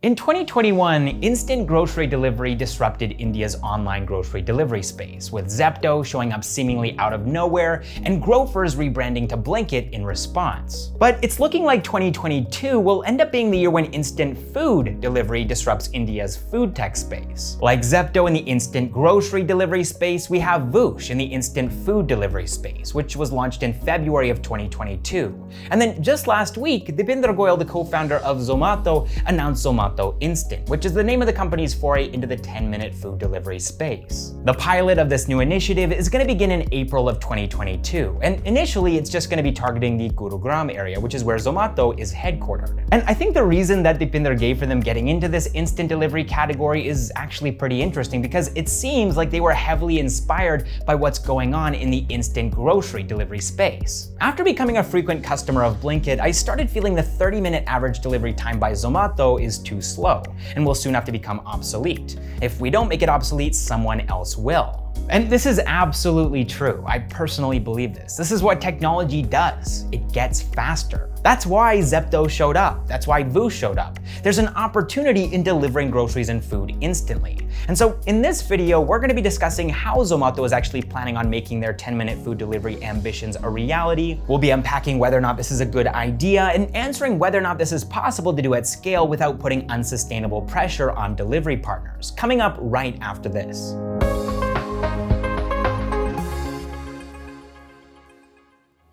In 2021, instant grocery delivery disrupted India's online grocery delivery space, with Zepto showing up seemingly out of nowhere and Grofers rebranding to Blinkit in response. But it's looking like 2022 will end up being the year when instant food delivery disrupts India's food tech space. Like Zepto in the instant grocery delivery space, we have Voosh in the instant food delivery space, which was launched in February of 2022. And then just last week, Deepinder Goyal, the co-founder of Zomato, announced Zomato Instant, which is the name of the company's foray into the 10-minute food delivery space. The pilot of this new initiative is going to begin in April of 2022, and initially it's just going to be targeting the Gurugram area, which is where Zomato is headquartered. And I think the reason that Deepinder gave for them getting into this instant delivery category is actually pretty interesting, because it seems like they were heavily inspired by what's going on in the instant grocery delivery space. After becoming a frequent customer of Blinkit, I started feeling the 30-minute average delivery time by Zomato is too slow and will soon have to become obsolete. If we don't make it obsolete, someone else will. And this is absolutely true. I personally believe this. This is what technology does. It gets faster. That's why Zepto showed up. That's why Voosh showed up. There's an opportunity in delivering groceries and food instantly. And so in this video, we're going to be discussing how Zomato is actually planning on making their 10-minute food delivery ambitions a reality. We'll be unpacking whether or not this is a good idea and answering whether or not this is possible to do at scale without putting unsustainable pressure on delivery partners. Coming up right after this.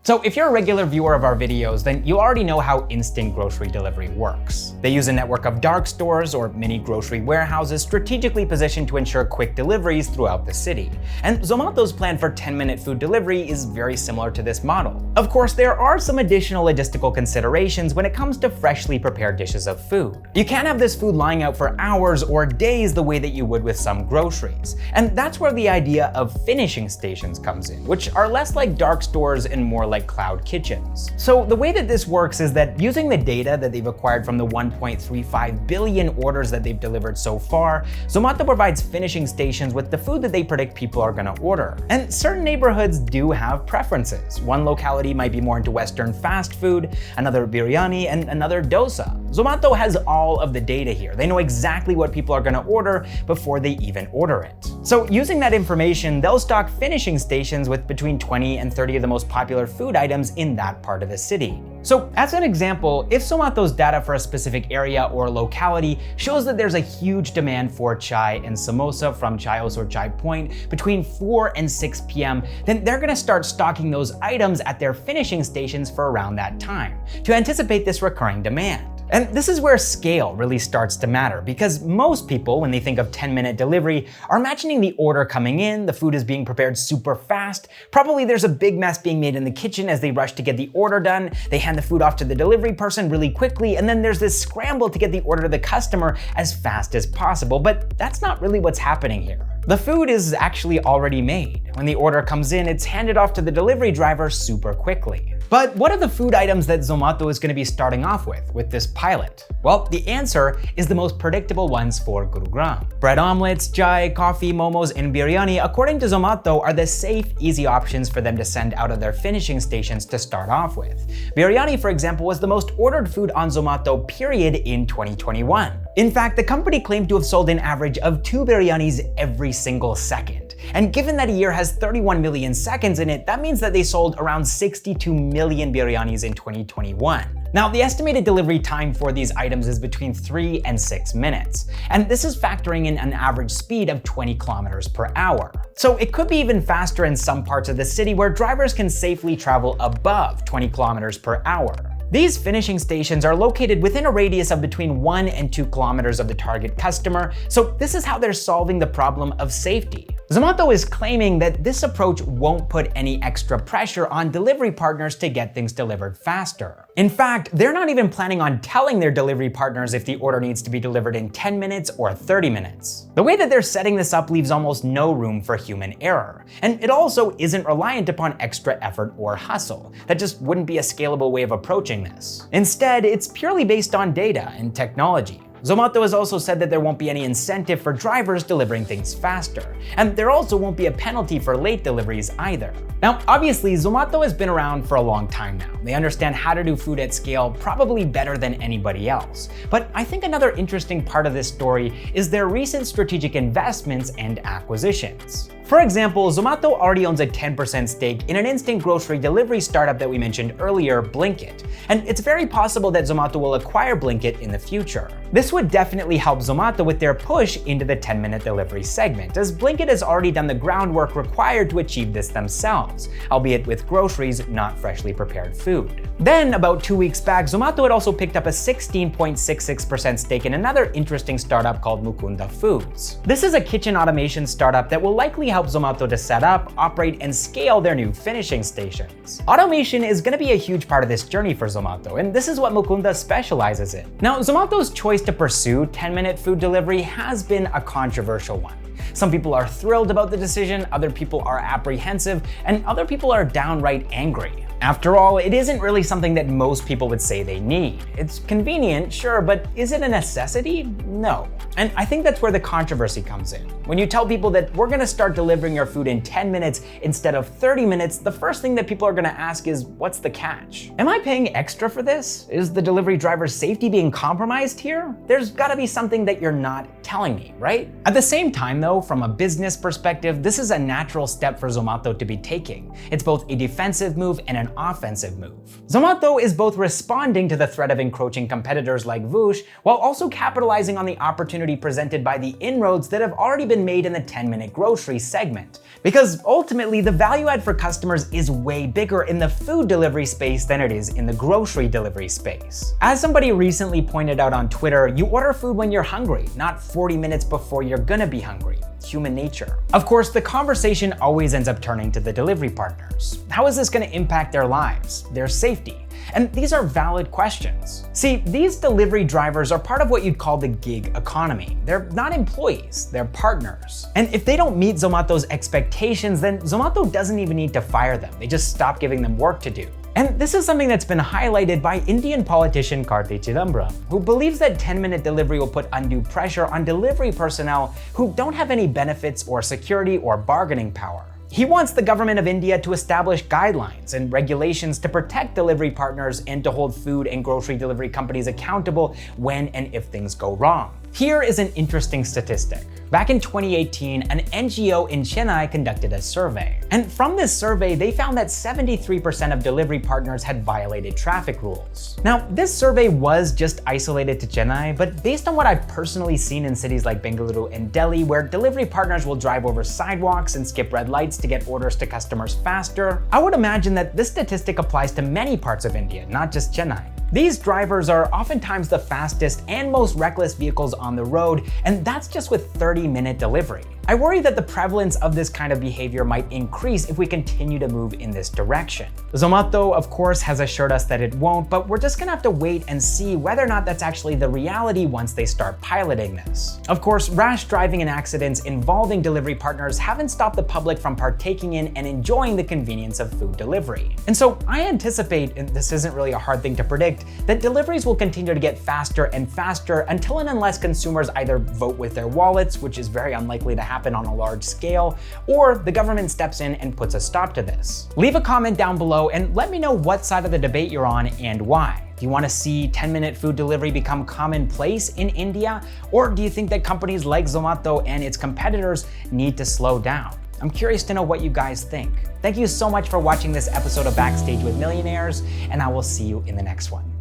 So if you're a regular viewer of our videos, then you already know how instant grocery delivery works. They use a network of dark stores or mini grocery warehouses strategically positioned to ensure quick deliveries throughout the city. And Zomato's plan for 10-minute food delivery is very similar to this model. Of course, there are some additional logistical considerations when it comes to freshly prepared dishes of food. You can't have this food lying out for hours or days the way that you would with some groceries. And that's where the idea of finishing stations comes in, which are less like dark stores and more like cloud kitchens. So the way that this works is that using the data that they've acquired from the 1.35 billion orders that they've delivered so far, Zomato provides finishing stations with the food that they predict people are going to order. And certain neighborhoods do have preferences. One locality might be more into Western fast food, another biryani, and another dosa. Zomato has all of the data here. They know exactly what people are going to order before they even order it. So using that information, they'll stock finishing stations with between 20 and 30 of the most popular food items in that part of the city. So as an example, if Zomato's data for a specific area or locality shows that there's a huge demand for chai and samosa from Chaios or Chai Point between 4 and 6 p.m., then they're going to start stocking those items at their finishing stations for around that time to anticipate this recurring demand. And this is where scale really starts to matter, because most people, when they think of 10-minute delivery, are imagining the order coming in, the food is being prepared super fast, probably there's a big mess being made in the kitchen as they rush to get the order done, they hand the food off to the delivery person really quickly, and then there's this scramble to get the order to the customer as fast as possible. But that's not really what's happening here. The food is actually already made. When the order comes in, it's handed off to the delivery driver super quickly. But what are the food items that Zomato is going to be starting off with this pilot? Well, the answer is the most predictable ones for Gurugram. Bread omelets, chai, coffee, momos, and biryani, according to Zomato, are the safe, easy options for them to send out of their finishing stations to start off with. Biryani, for example, was the most ordered food on Zomato period in 2021. In fact, the company claimed to have sold an average of 2 biryanis every single second. And given that a year has 31 million seconds in it, that means that they sold around 62 million biryanis in 2021. Now, the estimated delivery time for these items is between 3 and 6 minutes, and this is factoring in an average speed of 20 kilometers per hour. So it could be even faster in some parts of the city where drivers can safely travel above 20 kilometers per hour. These finishing stations are located within a radius of between 1 and 2 kilometers of the target customer, so this is how they're solving the problem of safety. Zomato is claiming that this approach won't put any extra pressure on delivery partners to get things delivered faster. In fact, they're not even planning on telling their delivery partners if the order needs to be delivered in 10 minutes or 30 minutes. The way that they're setting this up leaves almost no room for human error, and it also isn't reliant upon extra effort or hustle. That just wouldn't be a scalable way of approaching this. Instead, it's purely based on data and technology. Zomato has also said that there won't be any incentive for drivers delivering things faster, and there also won't be a penalty for late deliveries either. Now, obviously, Zomato has been around for a long time now. They understand how to do food at scale probably better than anybody else. But I think another interesting part of this story is their recent strategic investments and acquisitions. For example, Zomato already owns a 10% stake in an instant grocery delivery startup that we mentioned earlier, Blinkit. And it's very possible that Zomato will acquire Blinkit in the future. This would definitely help Zomato with their push into the 10-minute delivery segment, as Blinkit has already done the groundwork required to achieve this themselves, albeit with groceries, not freshly prepared food. Then, about 2 weeks back, Zomato had also picked up a 16.66% stake in another interesting startup called Mukunda Foods. This is a kitchen automation startup that will likely help Zomato to set up, operate, and scale their new finishing stations. Automation is going to be a huge part of this journey for Zomato, and this is what Mukunda specializes in. Now, Zomato's choice to pursue 10-minute food delivery has been a controversial one. Some people are thrilled about the decision, other people are apprehensive, and other people are downright angry. After all, it isn't really something that most people would say they need. It's convenient, sure, but is it a necessity? No. And I think that's where the controversy comes in. When you tell people that we're gonna start delivering your food in 10 minutes instead of 30 minutes, the first thing that people are gonna ask is, what's the catch? Am I paying extra for this? Is the delivery driver's safety being compromised here? There's gotta be something that you're not telling me, right? At the same time though, from a business perspective, this is a natural step for Zomato to be taking. It's both a defensive move and an offensive move. Zomato is both responding to the threat of encroaching competitors like Voosh, while also capitalizing on the opportunity presented by the inroads that have already been made in the 10-minute grocery segment. Because ultimately, the value add for customers is way bigger in the food delivery space than it is in the grocery delivery space. As somebody recently pointed out on Twitter, you order food when you're hungry, not 40 minutes before you're gonna be hungry. Human nature. Of course, the conversation always ends up turning to the delivery partners. How is this going to impact their lives, their safety? And these are valid questions. See, these delivery drivers are part of what you'd call the gig economy. They're not employees, they're partners. And if they don't meet Zomato's expectations, then Zomato doesn't even need to fire them. They just stop giving them work to do. And this is something that's been highlighted by Indian politician Karti Chidambaram, who believes that 10-minute delivery will put undue pressure on delivery personnel who don't have any benefits or security or bargaining power. He wants the government of India to establish guidelines and regulations to protect delivery partners and to hold food and grocery delivery companies accountable when and if things go wrong. Here is an interesting statistic. Back in 2018, an NGO in Chennai conducted a survey. And from this survey, they found that 73% of delivery partners had violated traffic rules. Now, this survey was just isolated to Chennai, but based on what I've personally seen in cities like Bengaluru and Delhi, where delivery partners will drive over sidewalks and skip red lights to get orders to customers faster, I would imagine that this statistic applies to many parts of India, not just Chennai. These drivers are oftentimes the fastest and most reckless vehicles on the road, and that's just with 30-minute delivery. I worry that the prevalence of this kind of behavior might increase if we continue to move in this direction. Zomato, of course, has assured us that it won't, but we're just gonna have to wait and see whether or not that's actually the reality once they start piloting this. Of course, rash driving and accidents involving delivery partners haven't stopped the public from partaking in and enjoying the convenience of food delivery. And so I anticipate, and this isn't really a hard thing to predict, that deliveries will continue to get faster and faster until and unless consumers either vote with their wallets, which is very unlikely to happen on a large scale, or the government steps in and puts a stop to this. Leave a comment down below and let me know what side of the debate you're on and why. Do you want to see 10-minute food delivery become commonplace in India? Or do you think that companies like Zomato and its competitors need to slow down? I'm curious to know what you guys think. Thank you so much for watching this episode of Backstage with Millionaires, and I will see you in the next one.